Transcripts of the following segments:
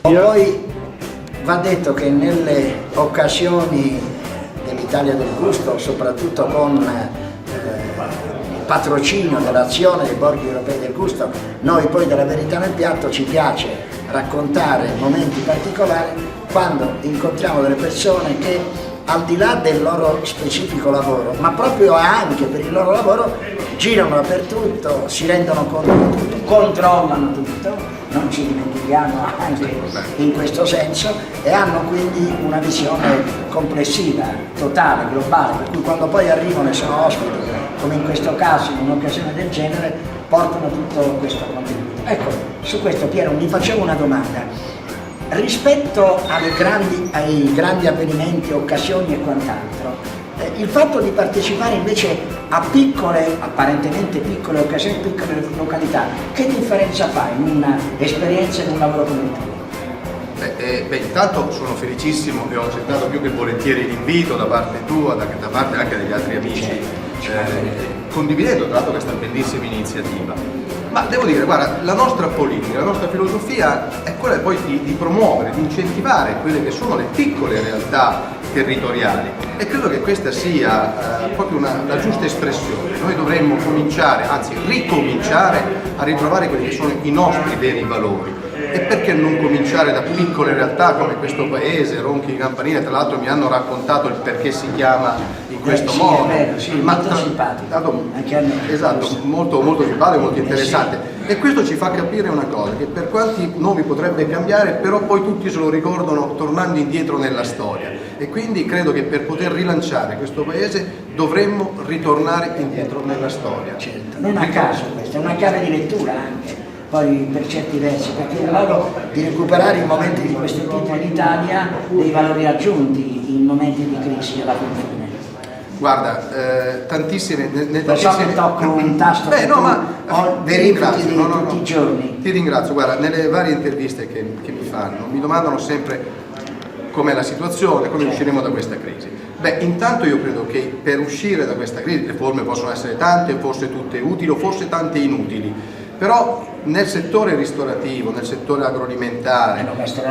Poi va detto che nelle occasioni dell'Italia del Gusto, soprattutto con il patrocinio dell'azione dei borghi europei del gusto, noi poi della Verità nel Piatto ci piace raccontare momenti particolari quando incontriamo delle persone che al di là del loro specifico lavoro, ma proprio anche per il loro lavoro, girano dappertutto, si rendono conto di tutto, controllano tutto, non ci dimentichiamo anche in questo senso, e hanno quindi una visione complessiva, totale, globale, per cui quando poi arrivano e sono ospiti, come in questo caso, in un'occasione del genere, portano tutto questo contributo. Ecco, su questo Piero mi facevo una domanda. Rispetto ai grandi avvenimenti, occasioni e quant'altro, il fatto di partecipare invece a piccole, apparentemente piccole occasioni, piccole località, che differenza fa in un'esperienza e in un lavoro come il tuo? Intanto sono felicissimo e ho accettato più che volentieri l'invito da parte tua, da parte anche degli altri amici, condividendo tra l'altro questa bellissima iniziativa. Ma devo dire, guarda, la nostra politica, la nostra filosofia è quella poi di promuovere, di incentivare quelle che sono le piccole realtà territoriali, e credo che questa sia proprio la giusta espressione. Noi dovremmo cominciare, anzi ricominciare a ritrovare quelli che sono i nostri veri valori. E perché non cominciare da piccole realtà come questo paese, Ronchi di Campanile? Tra l'altro mi hanno raccontato il perché si chiama in questo modo. È vero, sì, molto simpatico. Anche a me. Esatto, molto, molto simpatico, molto interessante. E questo ci fa capire una cosa, che per quanti nomi potrebbe cambiare, però poi tutti se lo ricordano tornando indietro nella storia. E quindi credo che per poter rilanciare questo paese dovremmo ritornare indietro nella storia. Certo, non a caso questa è una chiave di lettura anche. Poi per certi versi, perché è un modo di recuperare in momenti di questo tipo in Italia dei valori aggiunti in momenti di crisi alla fine. Guarda, tantissime... Lo so che tocco un tasto che verifichi tutti i giorni. Ti ringrazio, guarda, nelle varie interviste che mi fanno, mi domandano sempre com'è la situazione, come usciremo da questa crisi. Intanto io credo che per uscire da questa crisi, le forme possono essere tante, forse tutte utili o forse tante inutili, però nel settore ristorativo, nel settore agroalimentare,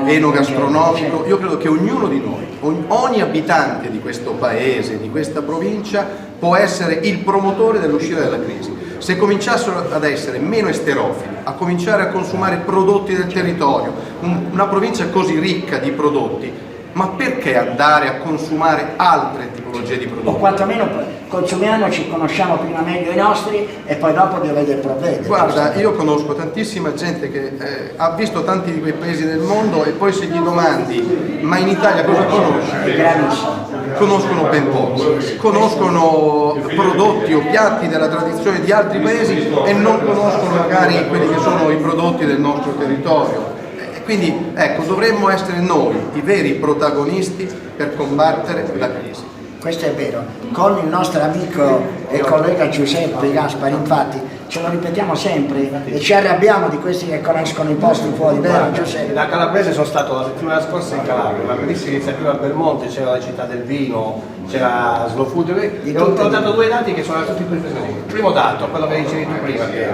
enogastronomico, io credo che ognuno di noi, ogni abitante di questo paese, di questa provincia, può essere il promotore dell'uscita dalla crisi. Se cominciassero ad essere meno esterofili, a cominciare a consumare prodotti del territorio, una provincia così ricca di prodotti, ma perché andare a consumare altre tipologie di prodotti? O quantomeno consumiamoci, conosciamo prima meglio i nostri e poi dopo dovete provvedere. Guarda, io conosco tantissima gente che ha visto tanti di quei paesi del mondo, e poi se gli domandi ma in Italia cosa conosci? È gravissimo. Conoscono ben poco, conoscono prodotti o piatti della tradizione di altri paesi e non conoscono magari quelli che sono i prodotti del nostro territorio. Quindi ecco, dovremmo essere noi i veri protagonisti per combattere la crisi. Questo è vero. Con il nostro amico e collega Giuseppe Gaspari, infatti, ce lo ripetiamo sempre e ci arrabbiamo di questi che conoscono i posti fuori, vero Giuseppe? Da calabrese sono stato la settimana scorsa in Calabria, una bellissima iniziativa a Belmonte, c'era la città del vino, c'era Slow Food, e ho dato due dati che sono tutti impressionanti. Il primo dato, quello che dicevi tu prima, che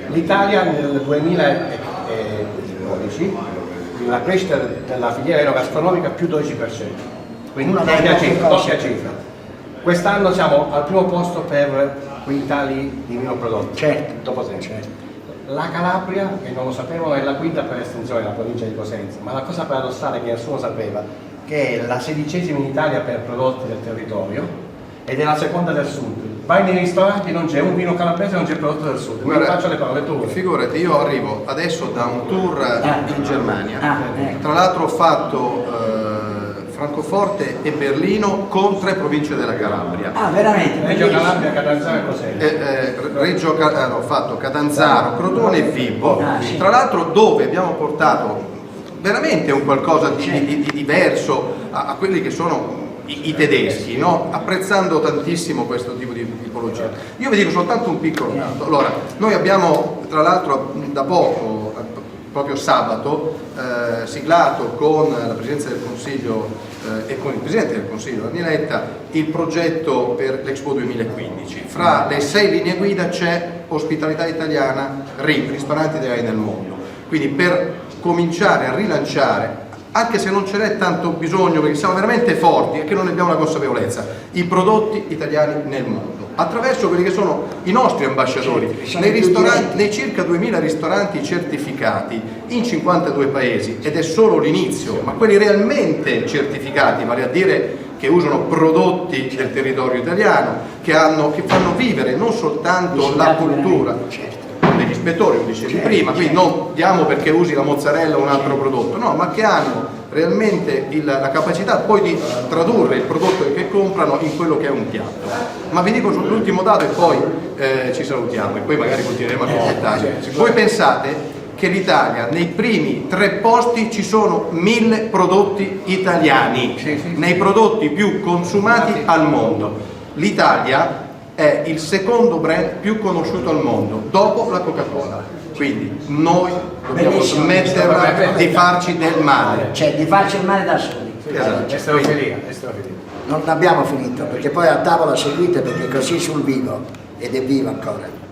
l'Italia nel 2012, la crescita della filiera enogastronomica più 12%. Quindi doppia cifra. Quest'anno siamo al primo posto per quintali di vino prodotto. Certo. Dopo certo. La Calabria, che non lo sapevano, è la quinta per estensione della provincia di Cosenza, ma la cosa paradossale che nessuno sapeva, che è la 16ª in Italia per prodotti del territorio ed è la seconda del sud. Vai nei ristoranti, non c'è un vino calabrese, non c'è prodotto del sud. Guarda, faccio le parole tue. Figurati, io arrivo adesso da un tour in Germania. Tra l'altro ho fatto Francoforte e Berlino con 3 province della Calabria. Ah, veramente? Reggio Calabria, Catanzaro e Cosenza. Ho fatto Catanzaro, Crotone e Vibo. Sì. Tra l'altro dove abbiamo portato veramente un qualcosa di diverso a quelli che sono i tedeschi, no? Apprezzando tantissimo questo tipo di tipologia. Io vi dico soltanto un piccolo dato. Allora, noi abbiamo tra l'altro da poco, proprio sabato, siglato con la Presidenza del Consiglio e con il Presidente del Consiglio Gianni Letta il progetto per l'Expo 2015. Fra le 6 linee guida c'è ospitalità italiana, RIM, ristoranti italiani nel mondo. Quindi per cominciare a rilanciare, anche se non ce n'è tanto bisogno perché siamo veramente forti e che non ne abbiamo la consapevolezza, i prodotti italiani nel mondo, attraverso quelli che sono i nostri ambasciatori, nei circa 2000 ristoranti certificati in 52 paesi, ed è solo l'inizio, ma quelli realmente certificati, vale a dire che usano prodotti del territorio italiano, che fanno vivere non soltanto la cultura degli ispettori, lo dicevi prima, quindi non diamo perché usi la mozzarella o un altro prodotto, no, ma che hanno realmente la capacità poi di tradurre il prodotto che comprano in quello che è un piatto. Ma vi dico l'ultimo dato e poi ci salutiamo e poi magari continueremo a commentare. Voi pensate che l'Italia nei primi 3 posti ci sono 1000 prodotti italiani, nei prodotti più consumati al mondo. L'Italia è il secondo brand più conosciuto al mondo, dopo la Coca-Cola. Quindi noi dobbiamo smetterla di farci del male. Cioè di farci il male da soli. Esatto. Non abbiamo finito, perché poi a tavola seguite, perché così sul vivo, ed è vivo ancora.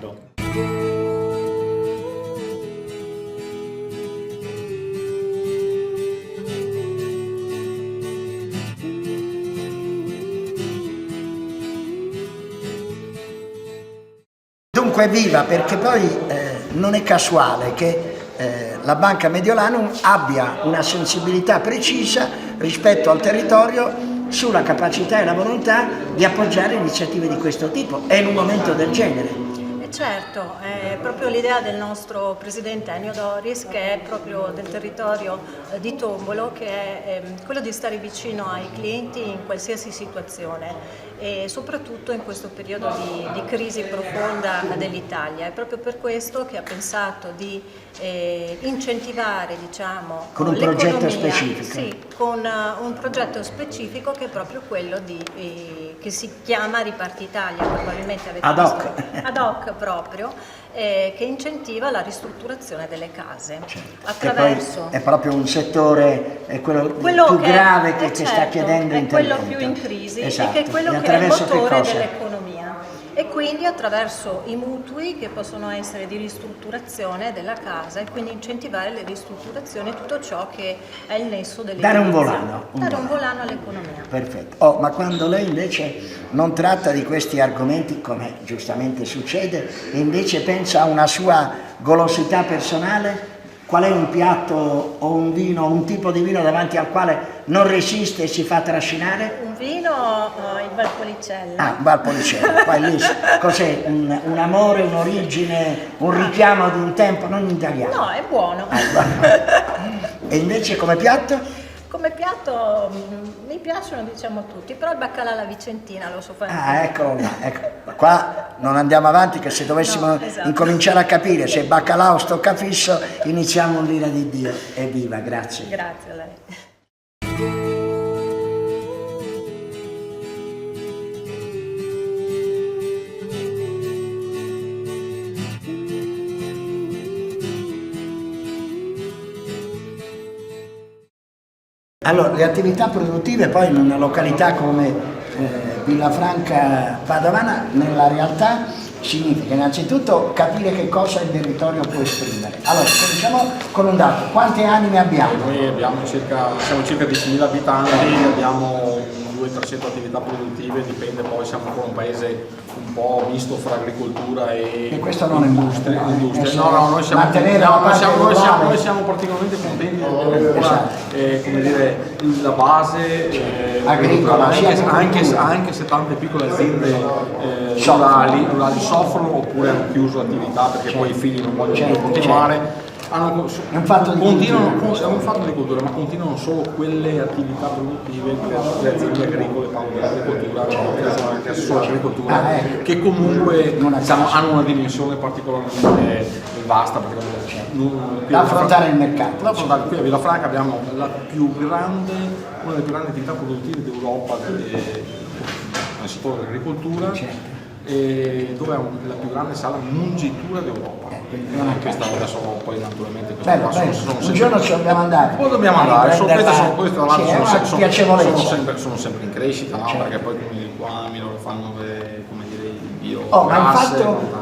Dunque viva, perché poi non è casuale che la Banca Mediolanum abbia una sensibilità precisa rispetto al territorio sulla capacità e la volontà di appoggiare iniziative di questo tipo, e in un momento del genere. Certo, è proprio l'idea del nostro presidente Ennio Doris, che è proprio del territorio di Tombolo, che è quello di stare vicino ai clienti in qualsiasi situazione e soprattutto in questo periodo di crisi profonda dell'Italia. È proprio per questo che ha pensato di incentivare, diciamo, con un progetto specifico. Sì, con un progetto specifico che è proprio quello che si chiama Riparti Italia, probabilmente avete visto. Ad hoc proprio, che incentiva la ristrutturazione delle case. Attraverso... È proprio un settore, è quello più grave che sta chiedendo intervento. È quello più in crisi, esatto. E che è quello che è il motore dell'economia. E quindi attraverso i mutui che possono essere di ristrutturazione della casa, e quindi incentivare le ristrutturazioni e tutto ciò che è il nesso dell'economia. Dare un volano. Dare un volano all'economia. Perfetto. Ma quando lei invece non tratta di questi argomenti, come giustamente succede, e invece pensa a una sua golosità personale, qual è un piatto o un vino, un tipo di vino davanti al quale non resiste e si fa trascinare? Un vino, il Valpolicella. Ah, Valpolicella. Poi lì cos'è? Un amore, un'origine, un richiamo di un tempo, non italiano? No, è buono. E invece come piatto? Come piatto mi piacciono, diciamo, tutti, però il baccalà alla vicentina lo so fare. Ah, eccolo là, ecco. Qua non andiamo avanti, che se dovessimo incominciare a capire se è baccalà o stoccafisso, iniziamo l'ira di Dio. Evviva, grazie. Grazie a lei. Allora, le attività produttive poi in una località come Villafranca Padovana, nella realtà significa innanzitutto capire che cosa il territorio può esprimere. Allora, cominciamo con un dato: quante anime abbiamo? Noi siamo circa 10.000 abitanti, abbiamo 200-300 attività produttive, dipende, poi siamo ancora un paese un po' misto fra agricoltura e questo non è industria. No, noi siamo particolarmente contenti di avere come dire, la base agricola, anche se tante piccole aziende rurali soffrono oppure hanno chiuso l'attività perché poi i figli non vogliono più continuare. È un fatto di cultura, ma continuano solo quelle attività produttive, le aziende agricole, dell'agricoltura, che sono l'agricoltura, che comunque hanno una dimensione particolarmente vasta, da affrontare il mercato. Qui a Villafranca abbiamo una delle più grandi attività produttive d'Europa nel settore dell'agricoltura. Dove è la più grande sala mungitura d'Europa. Questa adesso poi naturalmente un giorno ci dobbiamo andare. Poi dobbiamo andare, sono sempre in crescita, perché poi qua loro fanno come dire il bio. Ma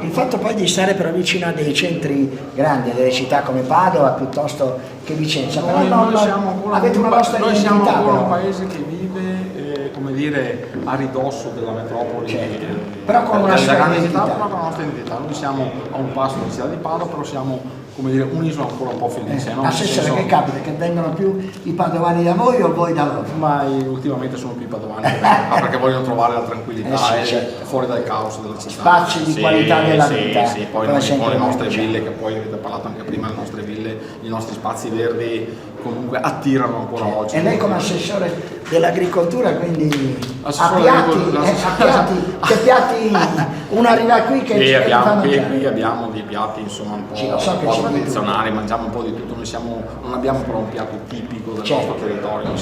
il fatto poi di stare però vicino a dei centri grandi, a delle città come Padova piuttosto che Vicenza, Noi siamo avete una vostra noi identità. siamo ancora un Però. paese che vive, come dire, a ridosso della metropoli. Certo. Però con una sua grande identità. città, però con la nostra identità. Noi siamo a un passo dalla città di Padova, però siamo, come dire, un'isola ancora un po' felice. No? Assessore, che capita? Che vengono più i padovani da voi o voi da loro? Ma ultimamente sono più i padovani perché vogliono trovare la tranquillità certo. fuori dal caos della città. Spazi di qualità della vita. Sì, poi le nostre ville, che poi avete parlato anche prima, le nostre ville, i nostri spazi verdi comunque attirano ancora oggi. E lei come assessore dell'agricoltura, quindi Assessore a piatti, che piatti uno arriva qui che ci fa mangiare. Qui abbiamo dei piatti insomma un po', Sì, lo so che un po' ci tradizionali, mangiamo un po' di tutto, non abbiamo però un piatto tipico del Certo. nostro territorio,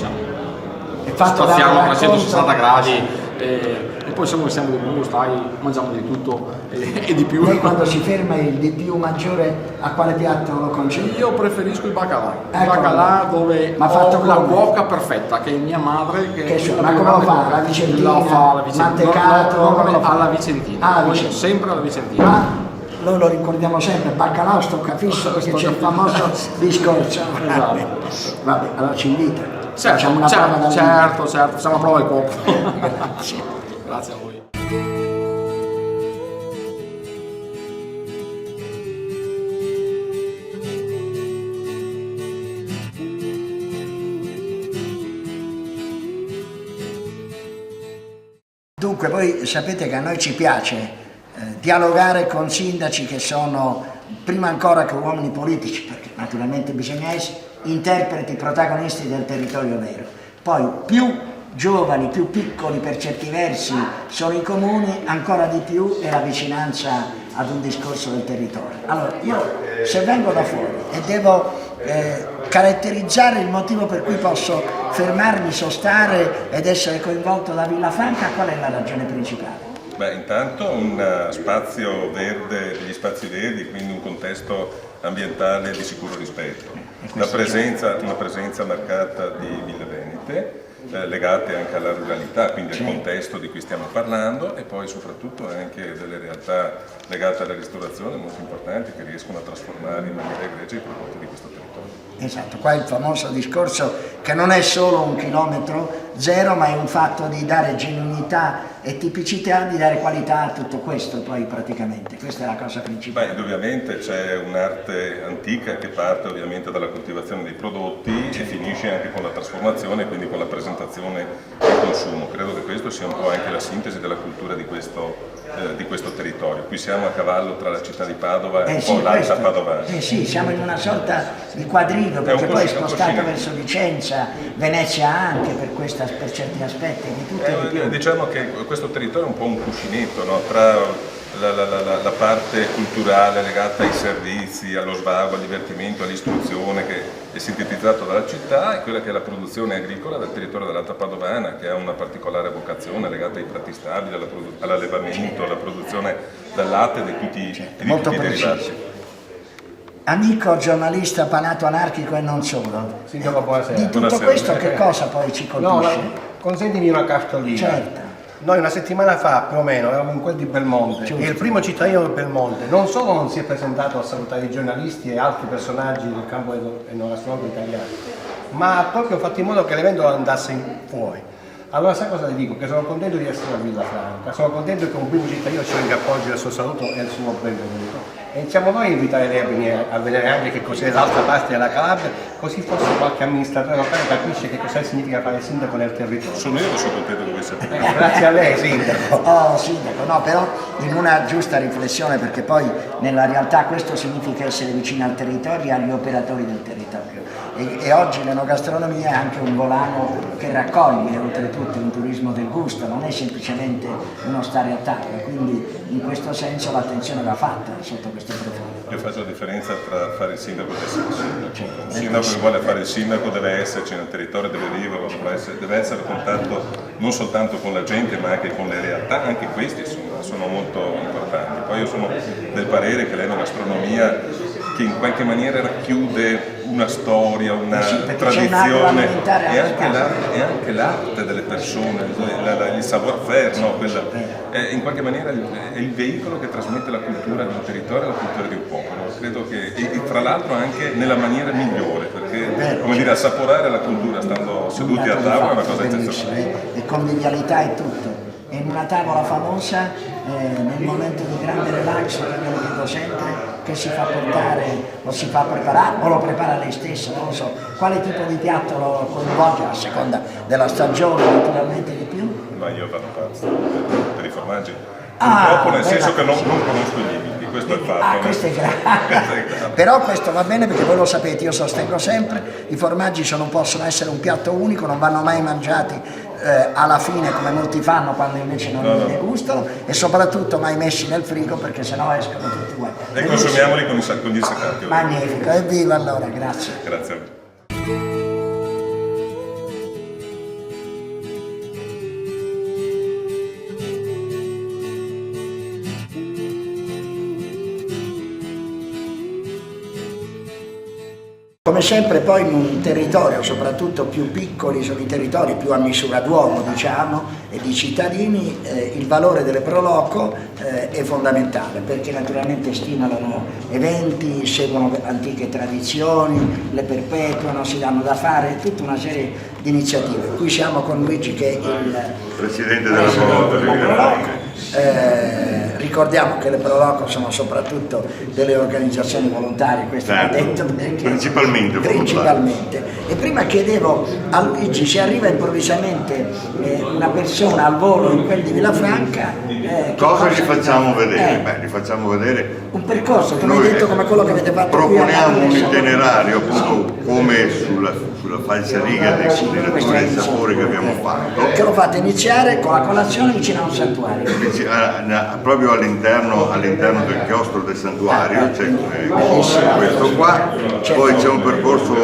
fatto da spaziamo a racconto. 360 gradi e poi siamo del gusto, mangiamo di tutto e di più. Lei quando si ferma il di più maggiore a quale piatto lo concede? Io preferisco il baccalà, Ecco. il baccalà dove Ma fatto ho la come? cuoca perfetta che è mia madre Ma come lo fa? La vicentina? Lo fa alla vicentina, Mantecato? normalmente Come lo fa? alla vicentina, Ah, Poi Vicentina. sempre alla vicentina. Ma noi lo ricordiamo sempre, baccalà stocca fisso, perché c'è il famoso discorso. Esatto. Vabbè, allora ci invita. Certo, Facciamo una prova da certo, facciamo una prova del cuoco. Grazie. Grazie a voi. Dunque, voi sapete che a noi ci piace dialogare con sindaci che sono, prima ancora che uomini politici, perché naturalmente bisogna essere interpreti, protagonisti del territorio vero. Poi più giovani, più piccoli per certi versi sono i comuni, ancora di più è la vicinanza ad un discorso del territorio. Allora, io se vengo da fuori e devo caratterizzare il motivo per cui posso fermarmi, sostare ed essere coinvolto da Villafranca, qual è la ragione principale? Beh, intanto un spazio verde, degli spazi verdi, quindi un contesto ambientale di sicuro rispetto. Una presenza marcata di ville venete, legate anche alla ruralità, quindi al contesto di cui stiamo parlando, e poi soprattutto anche delle realtà legate alla ristorazione molto importanti che riescono a trasformare in maniera egregia i prodotti di questo territorio. Esatto, qua è il famoso discorso che non è solo un chilometro zero, ma è un fatto di dare genuinità e tipicità, di dare qualità a tutto questo poi praticamente, questa è la cosa principale. Beh, ovviamente c'è un'arte antica che parte ovviamente dalla coltivazione dei prodotti e finisce anche con la trasformazione, quindi con la presentazione e consumo. Credo che questo sia un po' anche la sintesi della cultura di questo territorio. Qui siamo a cavallo tra la città di Padova e un po' l'alta padovana. Sì, siamo in una sorta di quadrigo, perché poi è spostato verso Vicenza, Venezia anche per certi aspetti, di tutto e di più. Diciamo che questo territorio è un po' un cuscinetto, no? Tra la parte culturale legata ai servizi, allo svago, al divertimento, all'istruzione che è sintetizzato dalla città, e quella che è la produzione agricola del territorio dell'Alta Padovana, che ha una particolare vocazione legata ai prati stabili, all'allevamento, alla produzione del latte e di tutti i derivati. Amico giornalista panato anarchico e non solo. Sindaco, buonasera. Di tutto Buonasera. questo che cosa poi ci colpisce? Consentimi una cartolina. Certo. Noi una settimana fa più o meno eravamo in quel di Belmonte e il primo cittadino del Belmonte non solo non si è presentato a salutare i giornalisti e altri personaggi del campo enogastronomico italiano, ma ha proprio fatto in modo che l'evento andasse fuori. Allora sai cosa le dico? Che sono contento di essere a Villafranca, sono contento che un primo cittadino ci venga a appoggio il suo saluto e il suo benvenuto. E iniziamo noi a invitare lei a vedere anche che cos'è l'altra parte della Calabria, così forse qualche amministratore locale capisce che cosa significa fare sindaco nel territorio. Sono io che sono contento di voi sapere. Grazie a lei, sindaco. Oh, sindaco, no, però in una giusta riflessione, perché poi nella realtà questo significa essere vicino al territorio e agli operatori del territorio. E oggi l'enogastronomia è anche un volano che raccoglie oltretutto un turismo del gusto, non è semplicemente uno stare a tavola, quindi in questo senso l'attenzione va fatta sotto questo profilo. Io faccio la differenza tra fare il sindaco e essere sindaco. Un sindaco che vuole fare il sindaco deve esserci nel territorio, deve viverlo, deve essere a contatto non soltanto con la gente ma anche con le realtà, anche questi sono molto importanti. Poi io sono del parere che l'enogastronomia, che in qualche maniera racchiude una storia, una tradizione e anche l'arte delle persone, il savoir-faire, no? In qualche maniera è il veicolo che trasmette la cultura di un territorio e la cultura di un popolo. Credo che, e tra l'altro anche nella maniera migliore, perché come dire, assaporare la cultura stando seduti a tavola è una cosa eccezionale. E convivialità e tutto. E in una tavola famosa, nel momento di grande relax, io lo dico sempre, che si fa portare o si fa preparare o lo prepara lei stessa, non lo so, quale tipo di piatto lo coinvolge a seconda della stagione, naturalmente di più? Ma io vado pazzo per i formaggi. Purtroppo nel senso che non conosco i limiti, questo è il fatto. Questo è grave. Però questo va bene perché voi lo sapete, io sostengo sempre, i formaggi non possono essere un piatto unico, non vanno mai mangiati alla fine come molti fanno quando invece non li degustano e soprattutto mai messi nel frigo perché sennò escono tutti uguali. E consumiamoli con il seccato. Magnifico, evviva allora, grazie. Grazie a voi. Come sempre poi in un territorio, soprattutto più piccoli, sono i territori più a misura d'uomo diciamo e di cittadini, il valore delle pro loco è fondamentale perché naturalmente stimolano eventi, seguono antiche tradizioni, le perpetuano, si danno da fare, tutta una serie di iniziative. Qui siamo con Luigi che è il Presidente della Pro Loco. Ricordiamo che le Pro Loco sono soprattutto delle organizzazioni volontarie, questo va detto principalmente. E prima chiedevo a Luigi se arriva improvvisamente una persona al volo in quel di Villafranca, cosa gli facciamo vedere? Gli facciamo vedere un percorso, come hai detto, come quello che avete fatto proponiamo un itinerario appunto come sulla falsariga dei coordinatori del sapore che abbiamo fatto, che lo fate iniziare con la colazione vicino a un santuario, proprio all'interno del chiostro del santuario c'è questo qua, poi c'è un percorso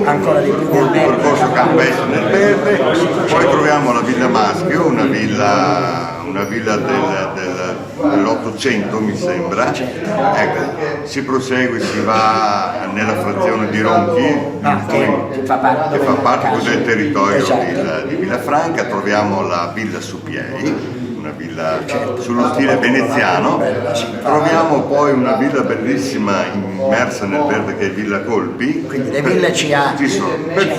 ancora di più campestre nel verde, poi troviamo la Villa Maschio, una villa dell'800 mi sembra, ecco, si prosegue, si va nella frazione di Ronchi, che fa parte del territorio di Villafranca, troviamo la Villa Supiei, una villa sullo stile veneziano, troviamo poi una villa bellissima immersa nel verde che è Villa Colpi, quindi le ville ci sono, per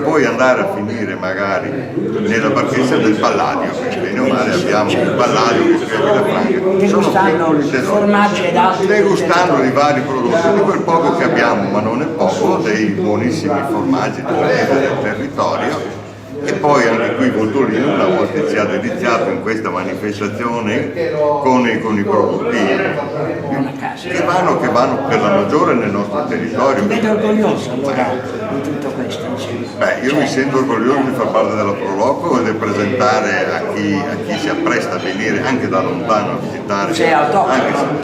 poi andare a finire magari nella barchezza del Palladio, perché bene o male abbiamo il Palladio che è Villafranca, degustando i vari prodotti, di quel poco che abbiamo, ma non è poco, dei buonissimi formaggi del territorio. E poi anche qui Voltolino, una volta iniziato in questa manifestazione con i prodotti che vanno per la maggiore nel nostro territorio. Ti vedo orgoglioso allora di tutto questo? Io mi sento orgoglioso di far parte della Pro Loco e di presentare a chi si appresta a venire anche da lontano a visitare. Sei autoctono?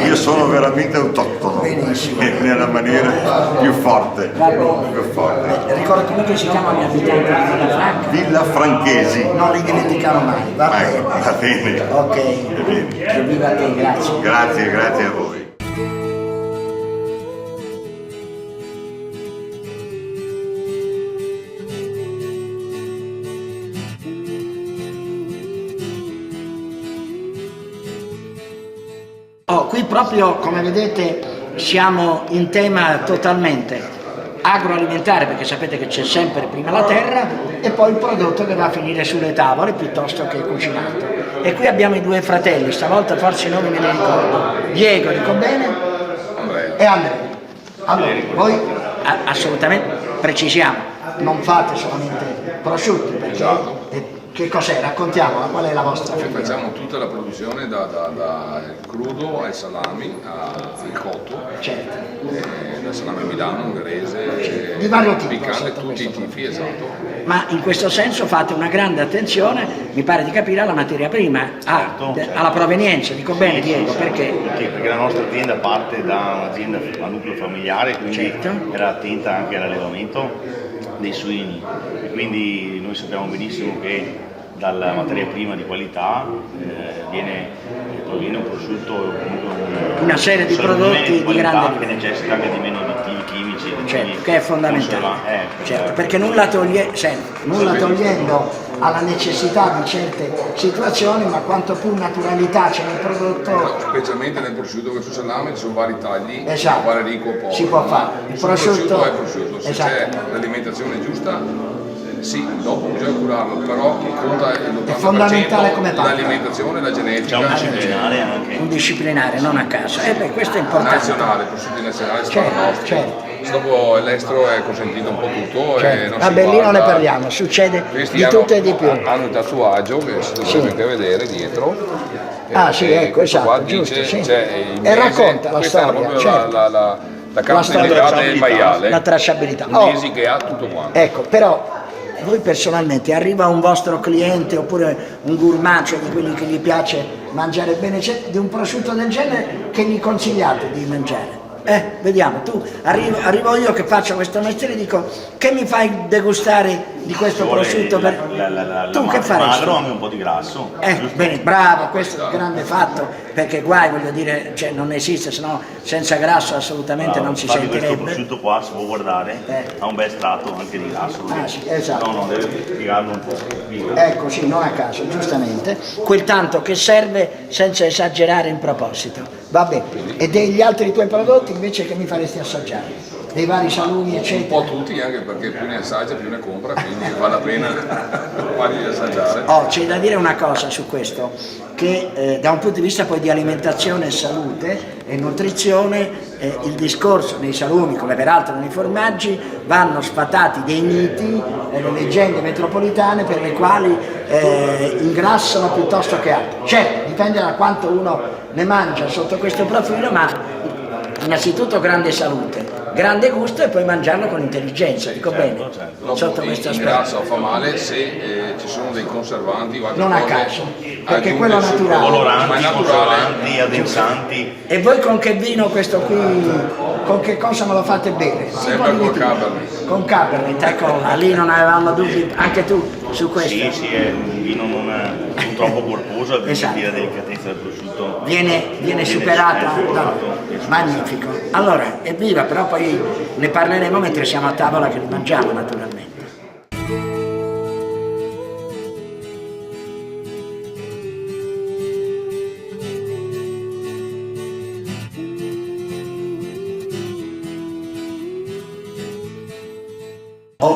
Io sono veramente autoctono, nella maniera più forte. Ricordo come si chiamano gli abitanti di Villafranca? Villafranchesi. Non li dimentichiamo mai, va bene. Va bene. Ok, viva te, grazie. Grazie a voi. Qui proprio, come vedete, siamo in tema totalmente agroalimentare, perché sapete che c'è sempre prima la terra e poi il prodotto che va a finire sulle tavole piuttosto che cucinato. E qui abbiamo i due fratelli, stavolta forse i nomi me li ricordo, Diego, dico bene? E Andrea. Allora, voi assolutamente precisiamo, non fate solamente prosciutti, perché che cos'è? Raccontiamola, qual è la vostra filiera? Facciamo tutta la produzione dal crudo ai salami, al cotto, dal salame Milano, ungherese, di vario tipo, piccante, tutti i tipi, esatto. Ma in questo senso fate una grande attenzione, mi pare di capire, alla materia prima, alla provenienza, dico bene Diego, perché? Perché la nostra azienda parte da un'azienda a nucleo familiare, quindi era attenta anche all'allevamento dei suini, e quindi noi sappiamo benissimo che dalla materia prima di qualità, proviene un prosciutto, una serie di prodotti di grande che necessita anche di meno additivi chimici, certo, che è fondamentale, certo, perché nulla togliendo alla necessità di certe situazioni, ma quanto più naturalità c'è nel prodotto, specialmente nel prosciutto, che sul salame ci sono vari tagli, esatto, fare ricco o poco, si può fare il prosciutto è prosciutto, se c'è l'alimentazione giusta, sì, dopo bisogna curarlo, però conta l'80%, è fondamentale come parte l'alimentazione e la genetica. C'è un disciplinare anche. Un disciplinare, non a caso. Questo è importante. Nazionale, prosciutti nazionali, certo, certo. Dopo l'estero è consentito un po' tutto, certo. e non a si Berlino guarda. ne parliamo, succede Questi di tutto e di più. Hanno il tatuaggio che si dovrebbe anche vedere dietro. Sì, ecco, esatto, giusto. Sì. E racconta la storia, certo. La campanellità del maiale, la tracciabilità. Il mesi che ha tutto quanto. Ecco, però voi personalmente arriva un vostro cliente oppure un gourmand, cioè di quelli che gli piace mangiare bene, di un prosciutto del genere, che gli consigliate di mangiare? Vediamo, arrivo io che faccio questo mestiere e dico: che mi fai degustare di questo prosciutto? Tu che faresti? Magro, anche un po' di grasso. Bene, bravo, questo è un grande fatto, perché guai, voglio dire, cioè, non esiste, sennò senza grasso assolutamente non si sentirebbe. Questo prosciutto qua, si può guardare, ha un bel strato anche di grasso. Sì, esatto. No, deve spiegarlo un po'. Ecco, sì, non a caso, giustamente, quel tanto che serve senza esagerare in proposito. Vabbè, e degli altri tuoi prodotti invece che mi faresti assaggiare? Dei vari salumi, eccetera? Un po' tutti, anche perché più ne assaggia più ne compra, quindi vale la pena fargli assaggiare. C'è da dire una cosa su questo, che da un punto di vista poi di alimentazione e salute e nutrizione, il discorso nei salumi, come peraltro nei formaggi, vanno sfatati dei miti e le leggende metropolitane per le quali ingrassano piuttosto che altro. Certo, dipende da quanto uno ne mangia sotto questo profilo, ma innanzitutto grande salute, grande gusto e poi mangiarlo con intelligenza, dico bene, sotto questo aspetto. Ingrassa o fa male se ci sono dei conservanti o altre non a cose caso, perché quello è naturale. Coloranti, conservanti, addensanti. E voi con che vino questo qui, con che cosa me lo fate bere? Sempre col Cabernet. Con Cabernet, ecco, lì non avevamo dubbi, anche tu su questo? Sì, è un vino non troppo corposo, per esatto. dire la delicatezza del prosciutto. Viene superata, magnifico. Allora, evviva, però poi ne parleremo mentre siamo a tavola che li mangiamo naturalmente.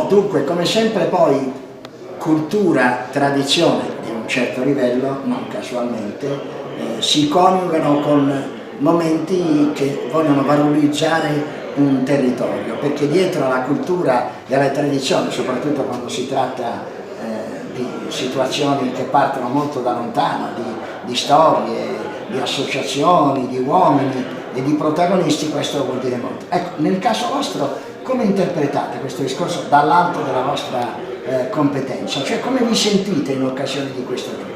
Dunque, come sempre poi cultura, tradizione di un certo livello, non casualmente, si coniugano con momenti che vogliono valorizzare un territorio, perché dietro alla cultura e alla tradizione, soprattutto quando si tratta di situazioni che partono molto da lontano, di storie, di associazioni, di uomini e di protagonisti, questo vuol dire molto. Ecco, nel caso vostro, come interpretate questo discorso dall'alto della vostra competenza? Cioè, come vi sentite in occasione di questo tipo?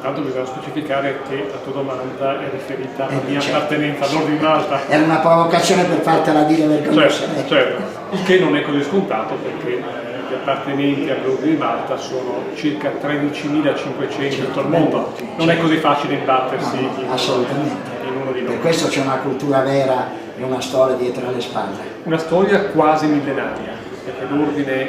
Tanto bisogna specificare che la tua domanda è riferita alla mia appartenenza all'Ordine di Malta. Era una provocazione per fartela dire vergognosamente. Certo, il che non è così scontato, perché gli appartenenti all'Ordine di Malta sono circa 13.500 in tutto il mondo. Non è così facile imbattersi in uno di noi. Per questo c'è una cultura vera e una storia dietro alle spalle. Una storia quasi millenaria, perché l'Ordine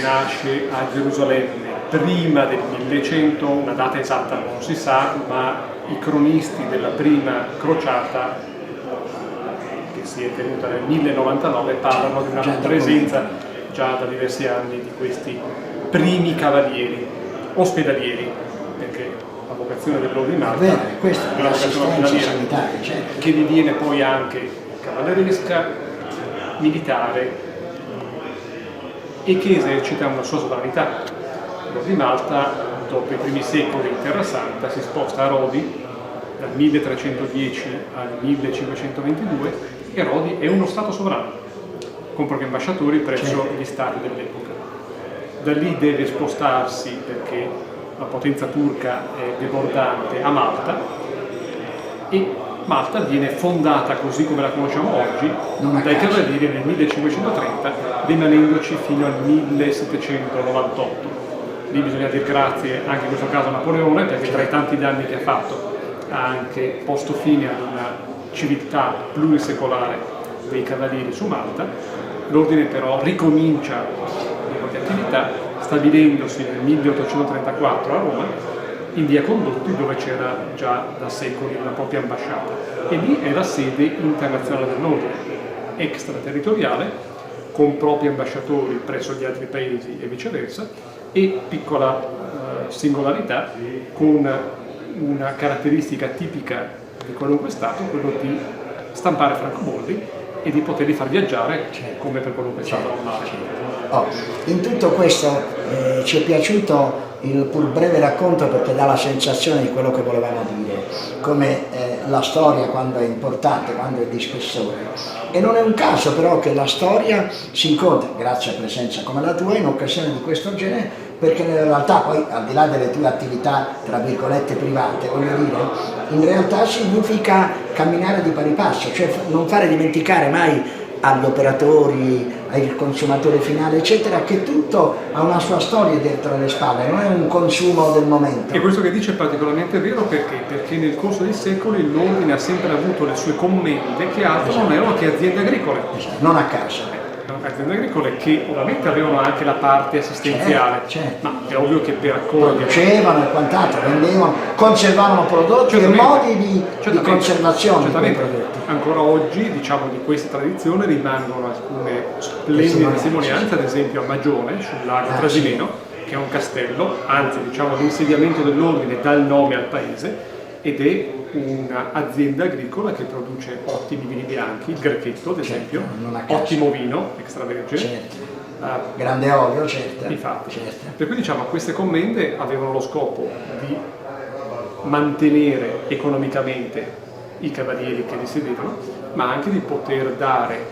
nasce a Gerusalemme prima del 1100, una data esatta non si sa, ma i cronisti della prima crociata, che si è tenuta nel 1099, parlano di una presenza già da diversi anni di questi primi cavalieri ospedalieri, perché la vocazione dell'Ordine di Malta è una vocazione ospedaliera, che diviene poi anche cavalleresca, militare, e che esercita una sua sovranità. L'Ordine di Malta, dopo i primi secoli in Terra Santa, si sposta a Rodi dal 1310 al 1522, e Rodi è uno stato sovrano, con propri ambasciatori presso gli stati dell'epoca. Da lì deve spostarsi, perché la potenza turca è debordante, a Malta, e Malta viene fondata così come la conosciamo oggi dai cavalieri nel 1530, rimanendoci fino al 1798. lì bisogna dire grazie anche in questo caso a Napoleone, perché tra i tanti danni che ha fatto ha anche posto fine ad una civiltà plurisecolare dei cavalieri su Malta. L'ordine però ricomincia le proprie attività stabilendosi nel 1834 a Roma, in via Condotti, dove c'era già da secoli la propria ambasciata, e lì è la sede internazionale dell'ordine, extraterritoriale, con propri ambasciatori presso gli altri paesi e viceversa, e piccola singolarità, con una caratteristica tipica di qualunque Stato, quello di stampare francobolli e di poterli far viaggiare come per qualunque Stato normale. In tutto questo ci è piaciuto il pur breve racconto, perché dà la sensazione di quello che volevamo dire, come la storia quando è importante, quando è di spessore. E non è un caso però che la storia si incontra, grazie a presenza come la tua, in occasioni di questo genere, perché in realtà poi, al di là delle tue attività tra virgolette private, voglio dire, in realtà significa camminare di pari passo, cioè non fare dimenticare mai agli operatori, al consumatore finale, eccetera, che tutto ha una sua storia dietro le spalle, non è un consumo del momento. E questo che dice è particolarmente vero perché nel corso dei secoli l'ordine ha sempre avuto le sue commende, che altro non erano che aziende agricole. Non a caso. Aziende agricole che ovviamente avevano anche la parte assistenziale, certo. Ma è ovvio che per accogliere... Producevano e quant'altro, vendevano, conservavano prodotti e modi di conservazione di quei prodotti. Ancora oggi, diciamo, di questa tradizione rimangono alcune splendide testimonianze, ad esempio a Magione, sul lago Trasimeno, che è un castello, anzi diciamo l'insediamento dell'ordine dà il nome al paese, ed è un'azienda agricola che produce ottimi vini bianchi, il Grecchetto ad esempio, ottimo vino extravergine, grande olio, certo. Infatti, per cui diciamo queste commende avevano lo scopo di mantenere economicamente i cavalieri che li seguivano, ma anche di poter dare,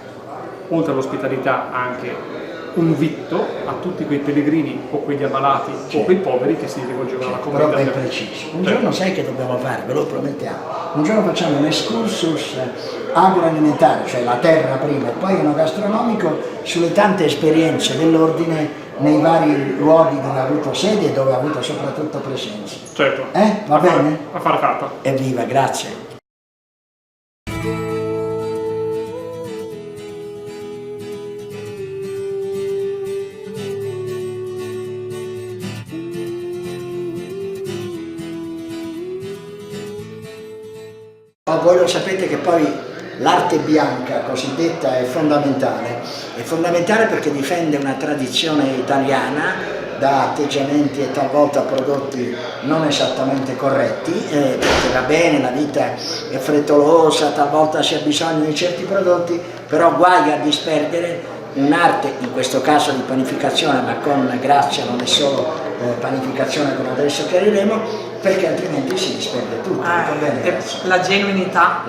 oltre all'ospitalità, anche un vitto a tutti quei pellegrini o quegli ammalati o quei poveri che si rivolgevano alla comunità. Però ben preciso. Un giorno sai che dobbiamo fare, ve lo promettiamo. Un giorno facciamo un excursus agroalimentare, cioè la terra prima e poi uno gastronomico, sulle tante esperienze dell'ordine nei vari luoghi dove ha avuto sede e dove ha avuto soprattutto presenza. Certo. Va bene? Affare fatto. Evviva, grazie. Voi lo sapete che poi l'arte bianca cosiddetta è fondamentale perché difende una tradizione italiana da atteggiamenti e talvolta prodotti non esattamente corretti, perché va bene, la vita è frettolosa, talvolta si ha bisogno di certi prodotti, però guai a disperdere un'arte, in questo caso di panificazione, ma con grazia, non è solo panificazione come adesso chiariremo, perché altrimenti si disperde tutto. La genuinità,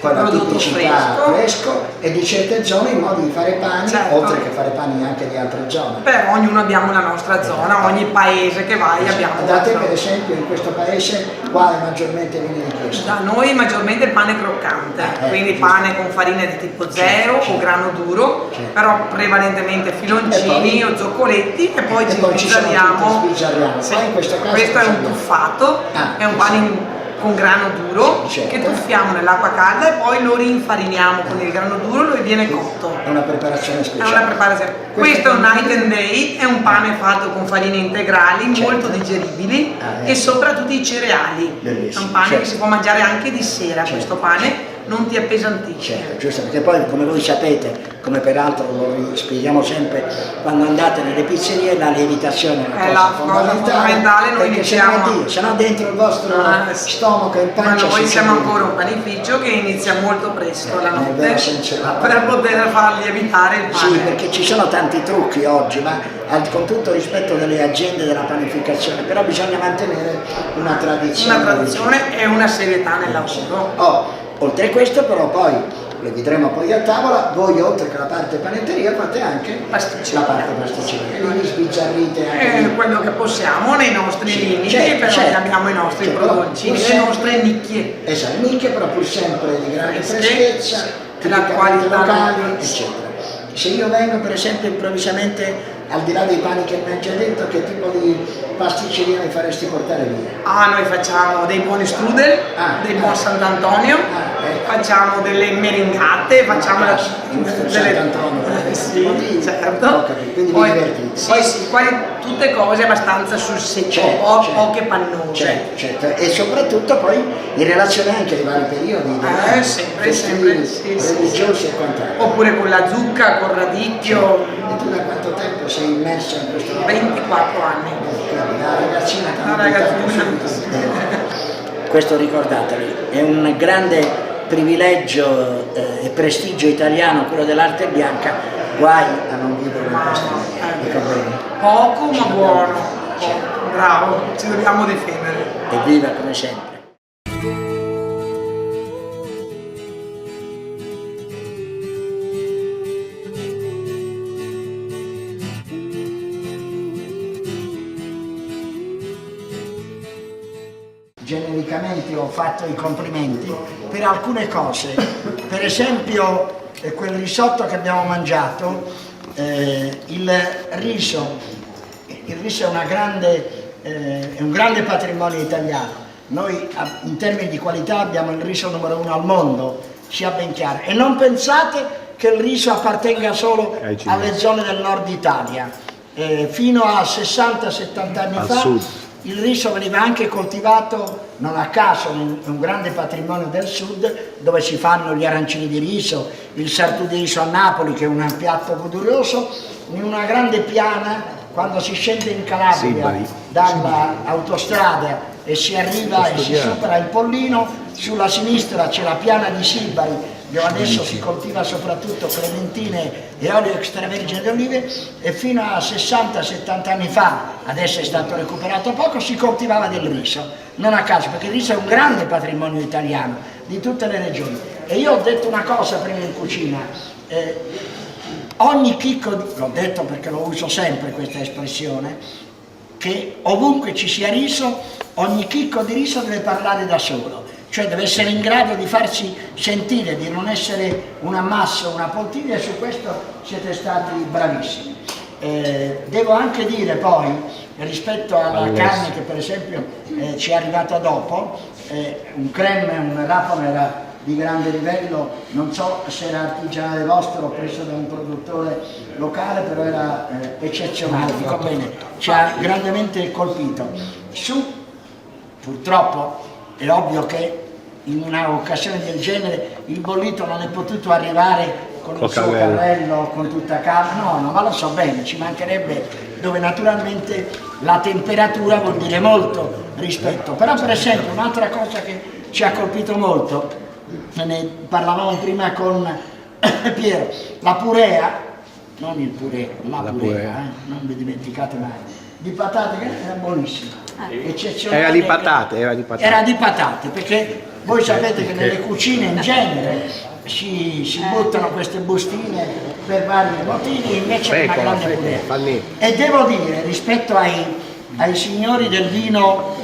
poi la tipicità fresco e di certe zone i modi di fare pani, oltre che fare pani anche di altre zone. Però ognuno abbiamo la nostra zona, ogni paese che vai abbiamo. Da te per esempio in questo paese quale maggiormente viene richiesto? Da noi maggiormente pane croccante, quindi pane con farina di tipo 0 o grano duro, però prevalentemente filoncini o zoccoletti e poi ci sbizzarriamo. Questo è un tuffato, è un pane con grano duro che tuffiamo nell'acqua calda e poi lo rinfariniamo con il grano duro e viene cotto. È una preparazione speciale. È una preparazione. Questo è un night and day, è un pane fatto con farine integrali, molto digeribili e soprattutto i cereali. È un pane che si può mangiare anche di sera, questo pane non ti appesantisce. Giusto, perché poi come voi sapete, come peraltro lo spieghiamo sempre quando andate nelle pizzerie, la lievitazione è una cosa fondamentale, noi iniziamo se no dentro il vostro stomaco in pancia. Ma noi siamo ancora un panificio che inizia molto presto la notte per poter far lievitare il pane. Sì, perché ci sono tanti trucchi oggi, ma con tutto rispetto delle aziende della panificazione, però bisogna mantenere una tradizione. Una tradizione e una serietà nel lavoro. Oltre a questo però poi, le vedremo poi a tavola, voi oltre che la parte panetteria fate anche la parte pasticceria, quindi sbizzarrite anche quello che possiamo nei nostri limiti, però abbiamo i nostri prodotti, le nostre nicchie. Esatto, nicchie però pur sempre di grande freschezza, la qualità locali, eccetera. Se io vengo per esempio improvvisamente al di là dei pani che mi hai già detto, che tipo di pasticceria mi faresti portare via? Noi facciamo dei buoni strudel, dei buoni Sant'Antonio, facciamo delle meringate, facciamo giusto, Sant'Antonio. Sì, certo. Quindi Poi, mi divertite. sì, poi tutte cose abbastanza sul secco, poche pannose. Certo, e soprattutto poi in relazione anche ai vari periodi sempre, sì, religiosi e quant'altro. Oppure con la zucca, col radicchio. E tu da quanto tempo sei immersa in questo lavoro? 24 anni. Una ragazzina ragazzina. Questo ricordateli, è un grande privilegio e prestigio italiano quello dell'arte bianca, guai a non vivere in questo modo. Poco ma buono, bravo, ci dobbiamo difendere. Evviva come sempre. Genericamente ho fatto i complimenti per alcune cose, per esempio quel risotto che abbiamo mangiato, il riso è un grande patrimonio italiano. Noi in termini di qualità abbiamo il riso numero 1 al mondo, sia ben chiaro, e non pensate che il riso appartenga solo alle zone del nord Italia. Fino a 60-70 anni fa il riso veniva anche coltivato, non a caso, in un grande patrimonio del sud, dove si fanno gli arancini di riso, il sartù di riso a Napoli, che è un piatto godurioso, in una grande piana, quando si scende in Calabria dall'autostrada e si arriva e si supera il Pollino, sulla sinistra c'è la piana di Sibari, dove adesso si coltiva soprattutto clementine e olio extravergine di olive, e fino a 60-70 anni fa, adesso è stato recuperato poco, si coltivava del riso, non a caso, perché il riso è un grande patrimonio italiano di tutte le regioni. E io ho detto una cosa prima in cucina, ogni chicco, l'ho detto perché lo uso sempre questa espressione, che ovunque ci sia riso, ogni chicco di riso deve parlare da solo. Cioè deve essere in grado di farsi sentire, di non essere un ammasso, una poltiglia, e su questo siete stati bravissimi. Devo anche dire poi, rispetto alla carne che per esempio ci è arrivata dopo, un creme, un raponera di grande livello, non so se era artigianale vostro o preso da un produttore locale, però era eccezionale, dico bene, ci ha grandemente colpito. Purtroppo è ovvio che in un'occasione del genere il bollito non è potuto arrivare con il suo carrello, con tutta calma, no, ma lo so bene, ci mancherebbe, dove naturalmente la temperatura vuol dire molto rispetto. Però per esempio un'altra cosa che ci ha colpito molto, ne parlavamo prima con Piero, la purea, non il purè, la purea. Non vi dimenticate mai, di patate, che era buonissima. Era di patate. Era di patate, perché voi sapete che nelle cucine in genere si buttano queste bustine per vari motivi, invece è una grande purea. E devo dire, rispetto ai signori del vino,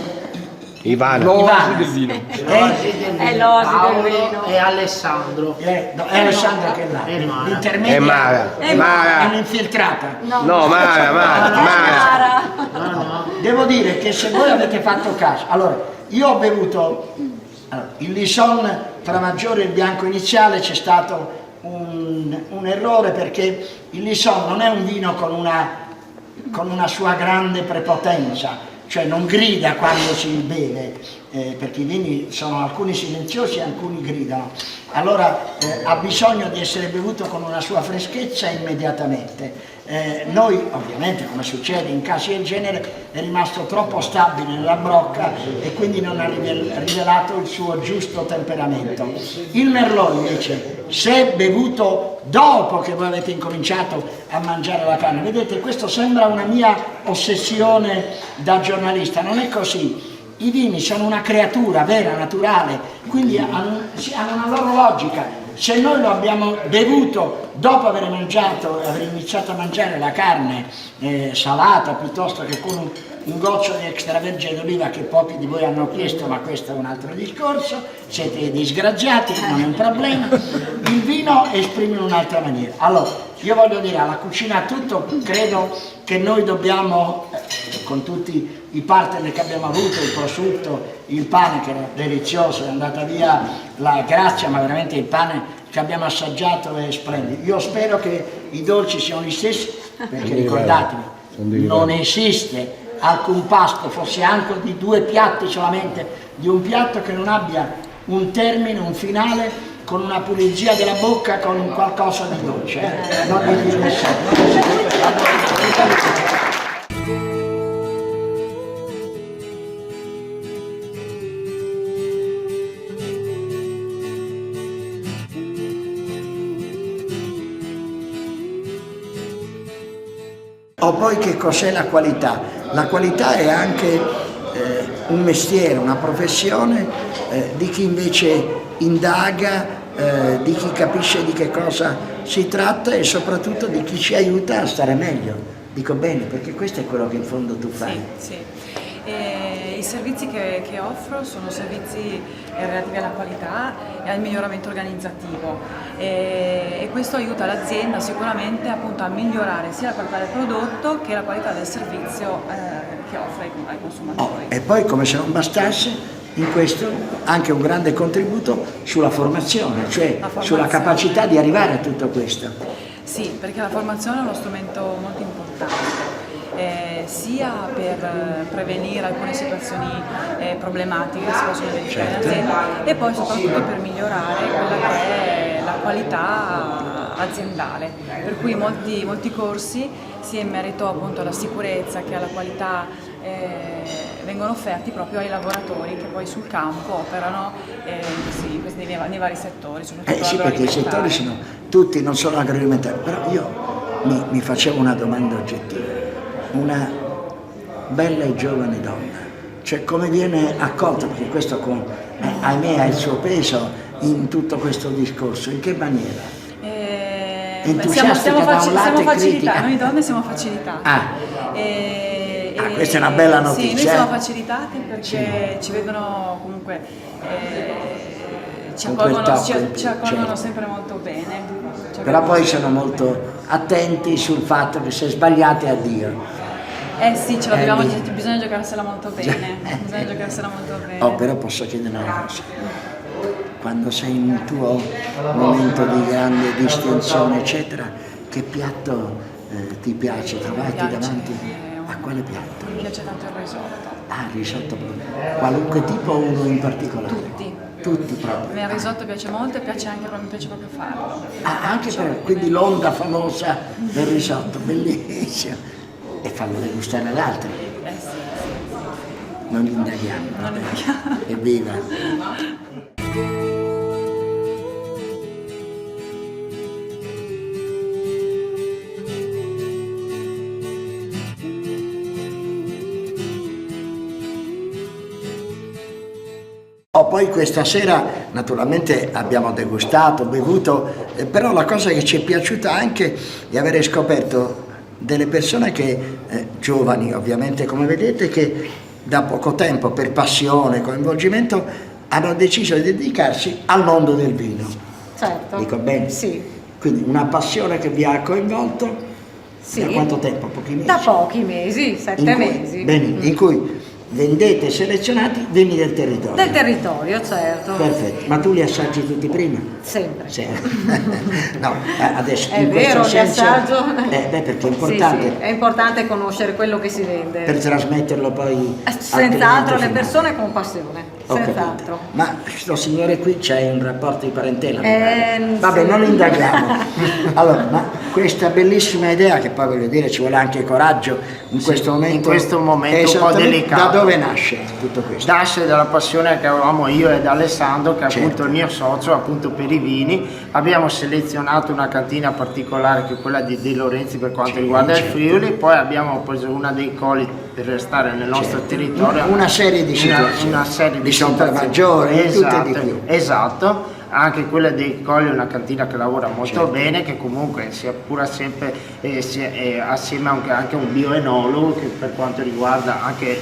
Ivana del vino. È l'osi del vino. E Alessandro. È Alessandro che è là. L'intermedia è Mara. È un'infiltrata. No, Mara. No. Devo dire che se voi avete fatto caso, allora, io ho bevuto il Lisson tra Maggiore e il bianco iniziale, c'è stato un errore, perché il Lisson non è un vino con una sua grande prepotenza, cioè non grida quando si beve, perché i vini sono alcuni silenziosi e alcuni gridano. Allora ha bisogno di essere bevuto con una sua freschezza immediatamente. Noi ovviamente, come succede in casi del genere, è rimasto troppo stabile nella brocca e quindi non ha rivelato il suo giusto temperamento. Il Merlot invece, se bevuto dopo che voi avete incominciato a mangiare la carne, vedete, questo sembra una mia ossessione da giornalista, non è così. I vini sono una creatura vera, naturale, quindi hanno una loro logica. Se noi lo abbiamo bevuto dopo aver iniziato a mangiare la carne salata, piuttosto che con un goccio di extravergine d'oliva, che pochi di voi hanno chiesto, ma questo è un altro discorso, siete disgraziati, non è un problema, il vino esprime in un'altra maniera. Allora, Io voglio dire, alla cucina tutto, credo che noi dobbiamo, con tutti i partner che abbiamo avuto, il prosciutto, il pane che era delizioso, è andata via la grazia, ma veramente il pane che abbiamo assaggiato è splendido. Io spero che i dolci siano gli stessi, perché ricordatevi, non esiste alcun pasto, forse anche di 2 piatti solamente, di un piatto che non abbia un termine, un finale, con una pulizia della bocca, con qualcosa di dolce, non di più poi che cos'è la qualità? La qualità è anche un mestiere, una professione di chi invece indaga, di chi capisce di che cosa si tratta e soprattutto di chi ci aiuta a stare meglio. Dico bene, perché questo è quello che in fondo tu fai. Sì. I servizi che offro sono servizi relativi alla qualità e al miglioramento organizzativo e questo aiuta l'azienda sicuramente appunto a migliorare sia la qualità del prodotto che la qualità del servizio che offre ai consumatori. E poi, come se non bastasse, in questo anche un grande contributo sulla formazione, cioè sulla capacità di arrivare a tutto questo. Sì, perché la formazione è uno strumento molto importante. Sia per prevenire alcune situazioni problematiche che si possono verificare in azienda e poi soprattutto per migliorare quella che è la qualità aziendale, per cui molti corsi sia in merito appunto alla sicurezza che alla qualità vengono offerti proprio ai lavoratori che poi sul campo operano nei vari settori. Sì, perché i settori sono tutti, non solo agroalimentari, però io mi facevo una domanda oggettiva. Una bella e giovane donna, cioè come viene accolta, perché questo ahimè ha il suo peso in tutto questo discorso, in che maniera? Entusiastica da un lato e critica? Noi donne siamo facilitate. Questa è una bella notizia. Sì, noi siamo facilitate perché ci vedono comunque, ci accolgono sempre molto bene. Però poi sono molto attenti sul fatto che se sbagliate addio. Sì, ce l'abbiamo, bisogna giocarsela molto bene. Però posso chiedere una cosa. Quando sei in un tuo momento di grande distinzione, eccetera, che piatto ti piace? Trovarti davanti a quale piatto? Mi piace tanto il risotto. Risotto proprio. Qualunque tipo o uno in particolare? Tutti proprio. Il risotto piace molto e mi piace proprio farlo. Anche quindi l'onda famosa del risotto, bellissimo. E farlo degustare ad altri. Sì. Non indaghiamo. Evviva! Poi questa sera naturalmente abbiamo degustato, bevuto, però la cosa che ci è piaciuta anche è avere scoperto delle persone che, giovani ovviamente come vedete, che da poco tempo per passione, coinvolgimento, hanno deciso di dedicarsi al mondo del vino. Certo. Dico bene? Sì. Quindi una passione che vi ha coinvolto da quanto tempo? Pochi mesi? Da pochi mesi, 7 mesi. Bene, in cui vendete selezionati vini del territorio. Del territorio, certo. Perfetto, ma tu li assaggi tutti prima? Sempre. No, adesso è in vero, questo senso, li assaggio. Perché è importante. Sì, è importante conoscere quello che si vende. Per trasmetterlo poi. Senz'altro alle persone con passione. Senz'altro. Ma questo signore qui c'è un rapporto di parentela? Vabbè, non indaghiamo. Allora, ma questa bellissima idea, che poi voglio dire ci vuole anche coraggio in questo momento. In questo momento un po' delicato. Da dove nasce tutto questo? Nasce dalla passione che avevamo io ed Alessandro, che è appunto il mio socio, appunto per i vini. Abbiamo selezionato una cantina particolare che è quella di De Lorenzi per quanto riguarda il Friuli, poi abbiamo preso una dei colli per restare nel nostro territorio. Una serie di situazioni. Una serie di maggiori, esatto, tutte di più. Esatto. Anche quella dei Colli è una cantina che lavora molto bene, che comunque si appura sempre assieme anche a un bioenologo che per quanto riguarda anche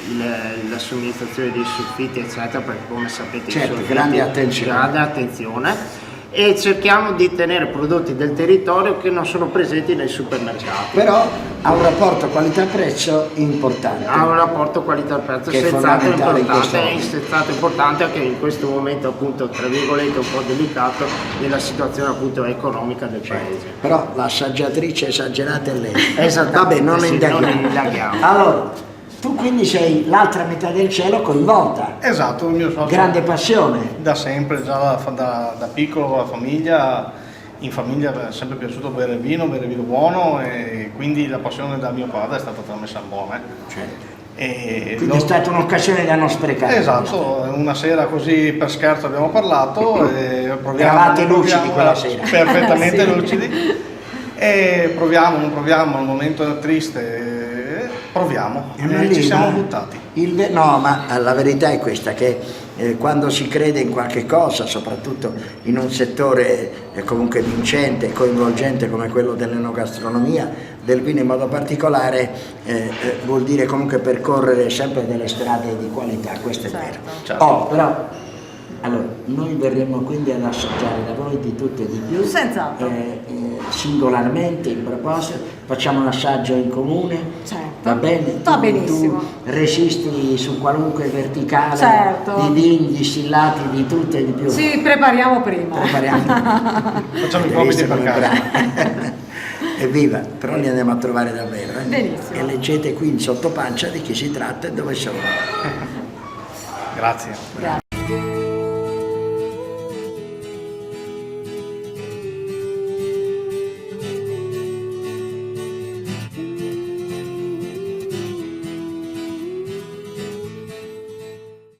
la somministrazione dei sulfiti eccetera, perché come sapete grande attenzione. e cerchiamo di tenere prodotti del territorio che non sono presenti nei supermercati. Però ha un rapporto qualità-prezzo importante. Ha un rapporto qualità-prezzo senz'altro importante anche in questo momento appunto tra virgolette un po' delicato della situazione appunto economica del paese. Però l'assaggiatrice esagerata è lei. Vabbè, non indaghiamo. Allora, tu quindi sei l'altra metà del cielo coinvolta. Esatto, il mio socio. Grande passione. Da sempre, già da piccolo, la famiglia, in famiglia mi è sempre piaciuto bere vino buono e quindi la passione da mio padre è stata trasmessa a me. Certo. Quindi è stata un'occasione da non sprecare. Esatto, una sera così per scherzo abbiamo parlato e proviamo. Eravate lucidi quella sera. Perfettamente lucidi. E proviamo, non proviamo, al momento è triste. Proviamo, ci siamo buttati. No, ma la verità è questa, che quando si crede in qualche cosa, soprattutto in un settore comunque vincente e coinvolgente come quello dell'enogastronomia, del vino in modo particolare, vuol dire comunque percorrere sempre delle strade di qualità, questo è vero. Certo. Però, allora, noi verremo quindi ad assaggiare da voi di tutto e di più. Senz'altro. Singolarmente, in proposito, facciamo un assaggio in comune, va bene? Va benissimo. Tu resisti su qualunque verticale Certo. di vini, distillati, di tutto e di più. Ci prepariamo prima. Facciamo i compiti per casa. Evviva, però li andiamo a trovare davvero. Benissimo. E leggete qui in sottopancia di chi si tratta e dove sono. Grazie.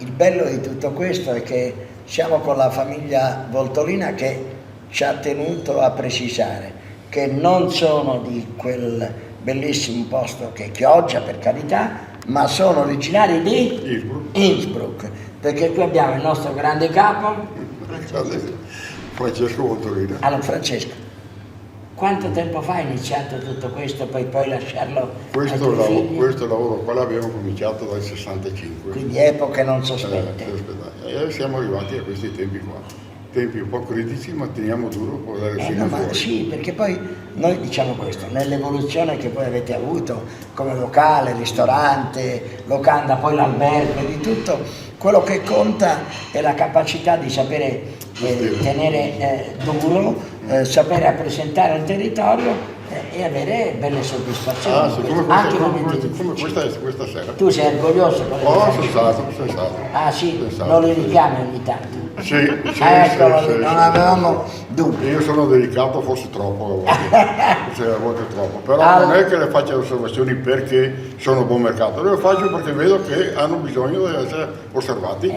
Il bello di tutto questo è che siamo con la famiglia Voltolina che ci ha tenuto a precisare che non sono di quel bellissimo posto che è Chioggia, per carità, ma sono originari di Innsbruck, perché qui abbiamo il nostro grande capo Francesco Voltolina. Allora Francesco, quanto tempo fa hai iniziato tutto questo per poi lasciarlo ai tuoi figli? Questo lavoro qua l'abbiamo cominciato dal 65. Quindi epoche non sospette. E siamo arrivati a questi tempi qua. Tempi un po' critici, ma teniamo duro per dare fino fuori. Sì, perché poi noi diciamo questo, nell'evoluzione che poi avete avuto come locale, ristorante, locanda, poi l'albergo e di tutto, quello che conta è la capacità di sapere tenere duro, sapere rappresentare un territorio e avere belle soddisfazioni. Come questa sera. Tu sei orgoglioso? Sensato. Ah sì, non li richiami ogni tanto? Sì, non avevamo dubbi. Io sono delicato, forse troppo a volte troppo, però non è che le faccio osservazioni perché sono buon mercato, le faccio perché vedo che hanno bisogno di essere osservati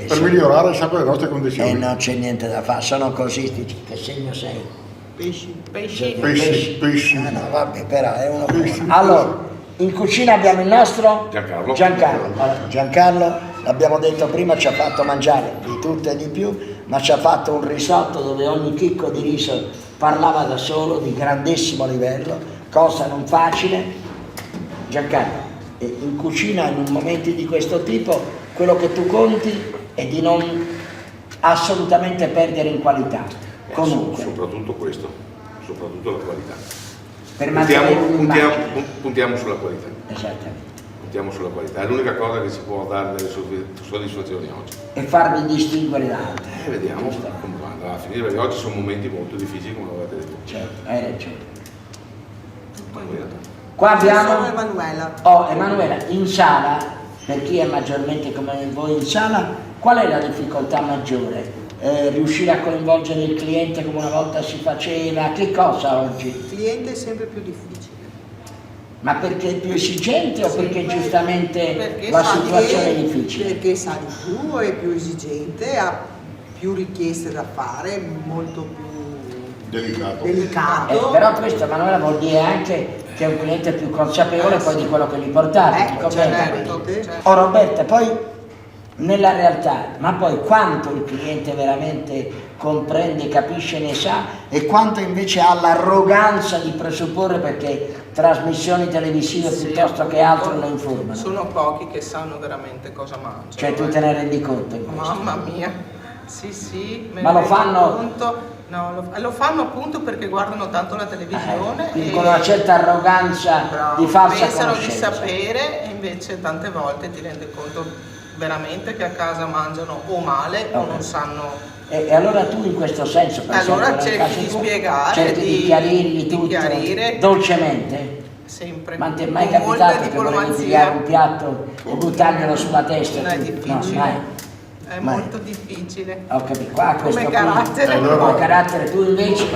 per migliorare sempre le nostre condizioni. E non c'è niente da fare, sono così, che segno sei? Pesci. No, vabbè, però è uno. Allora, in cucina abbiamo il nostro Giancarlo, l'abbiamo detto prima, ci ha fatto mangiare di tutto e di più, ma ci ha fatto un risotto dove ogni chicco di riso parlava da solo, di grandissimo livello, cosa non facile. Giancarlo, in cucina in momenti di questo tipo quello che tu conti è di non assolutamente perdere in qualità. Comunque. Soprattutto questo, soprattutto la qualità. Per puntiamo sulla qualità. Esattamente. Puntiamo sulla qualità, è l'unica cosa che ci può dare delle soddisfazioni oggi. E farvi distinguere da altri. Vediamo come va andrà a finire, perché oggi sono momenti molto difficili come avete detto. Certo, hai ragione. Qua abbiamo Emanuela, in sala, per chi è maggiormente come voi in sala, qual è la difficoltà maggiore? Riuscire a coinvolgere il cliente come una volta si faceva? Che cosa oggi? Il cliente è sempre più difficile. Ma perché è più esigente o perché giustamente la situazione è difficile? Perché sa di più, è più esigente, ha più richieste da fare, molto più delicato. Però questo, Emanuela, vuol dire anche che è un cliente più consapevole poi di quello che gli portate. Certo. Oh Roberta, poi nella realtà, ma poi quanto il cliente veramente comprende, capisce, ne sa e quanto invece ha l'arroganza di presupporre perché trasmissioni televisive piuttosto che altro lo informano. Sono pochi che sanno veramente cosa mangiano. Cioè tu te ne rendi conto in questo? Mamma mia. Sì, Ma lo fanno? Appunto, no, lo fanno appunto perché guardano tanto la televisione quindi con una certa arroganza di falsa pensano di conoscenza. sapere e invece tante volte ti rendi conto veramente che a casa mangiano o male o non sanno. E allora tu in questo senso, per Allora esempio, nel cerchi caso di tuo, spiegare, cerchi di chiarirgli tutto chiarire. dolcemente? Sempre. Ma ti è mai Con molta capitato che volevi diplomazia. pigliare un piatto e buttarglielo sulla testa? Non è No, difficile. mai. È Mai. molto difficile. Ho capito, qua questo Come qui, carattere. come carattere, tu invece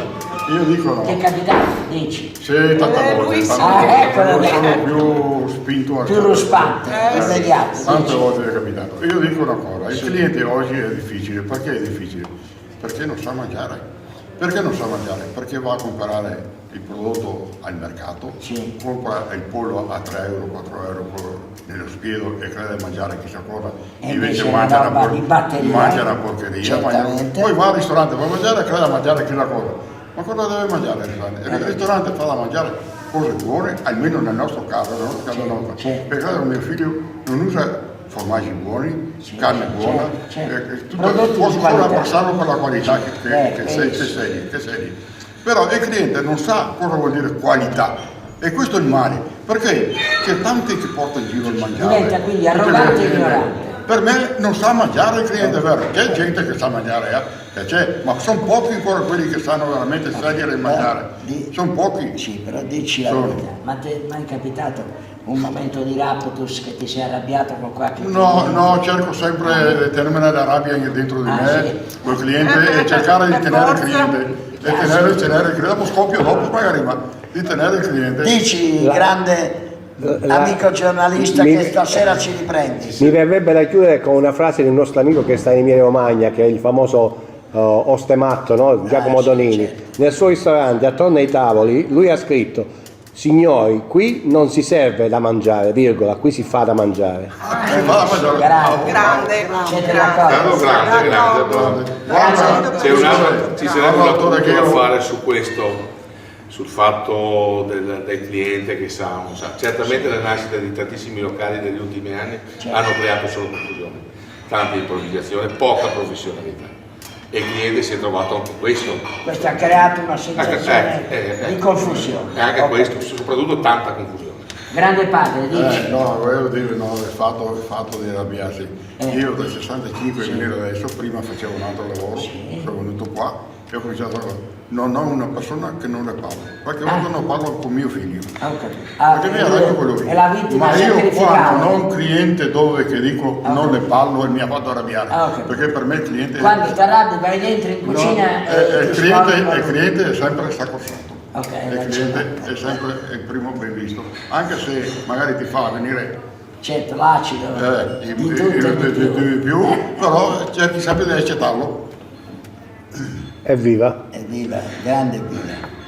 Io dico no. ti è capitato, dici? Sì, tante volte. lui sì. Io sono più spinto a Più ruspante, immediato. Tante dici? volte è capitato. Io dico una cosa, il cliente oggi è difficile. Perché è difficile? Perché non sa mangiare. Perché non sa mangiare? Perché va a comprare il prodotto al mercato, compra il pollo a 3 euro, 4 euro nello spiedo e crede di mangiare chissà cosa, E invece invece mangia roba di batteria, una porcheria, certamente. poi va al ristorante, va a mangiare e crede di mangiare chissà cosa. Ma cosa deve mangiare il ristorante? Il ristorante fa da mangiare cose buone, almeno nel nostro caso, nella nostra casa nostra. Perché mio figlio non usa formaggi buoni, carne buona, posso solo abbassarlo per la qualità che sei. Però il cliente non sa cosa vuol dire qualità e questo è il male, perché c'è tanti che portano in giro il mangiare. Diventa quindi arrogante e ignorante. Per me non sa mangiare il cliente, è vero, c'è gente che sa mangiare, che c'è, ma sono pochi ancora quelli che sanno veramente scegliere il mangiare. Sono pochi. Sì, però dici la verità. Ma ti è mai capitato un momento di raptus che ti sei arrabbiato con qualche cliente? No, cerco sempre di tenermi la rabbia dentro di me, col cliente, e cercare di tenere il cliente. E tenere il cliente, dopo scoppio dopo magari, ma di tenere il cliente. Dici, grande amico giornalista, che stasera ci riprendi. Mi verrebbe da chiudere con una frase di un nostro amico che sta in Emilia Romagna, che è il famoso Ostematto, no? Giacomo Donini. Nel suo ristorante, attorno ai tavoli, lui ha scritto: signori, qui non si serve da mangiare, virgola, qui si fa da mangiare. Grande. Ci sarebbe un appunto da fare su questo, sul fatto del cliente che sa. Certamente la nascita di tantissimi locali negli ultimi anni hanno creato solo confusione, tanta improvvisazione, poca professionalità. E il cliente si è trovato anche questo. Questo ha creato una sensazione di confusione. E anche questo, soprattutto tanta confusione. Grande padre, dici? No, volevo dire no, il fatto di arrabbiarsi. Io dal 65 venire adesso, prima facevo un altro lavoro, sono venuto qua e ho cominciato a lavorare. Non ho una persona che non ne parlo, qualche volta non parlo con mio figlio. Perché mi arrabbio con lui. Ma io qua non ho un cliente dove che dico non ne parlo e mi ha fatto arrabbiare. Perché per me il cliente. Quando ti arrabbi vai dentro in cucina il cliente è sempre sacrosanto. Il cliente è sempre il primo ben visto, anche se magari ti fa venire certo l'acido di più, però cerchi sempre di accettarlo. Evviva! Evviva, grande Evviva!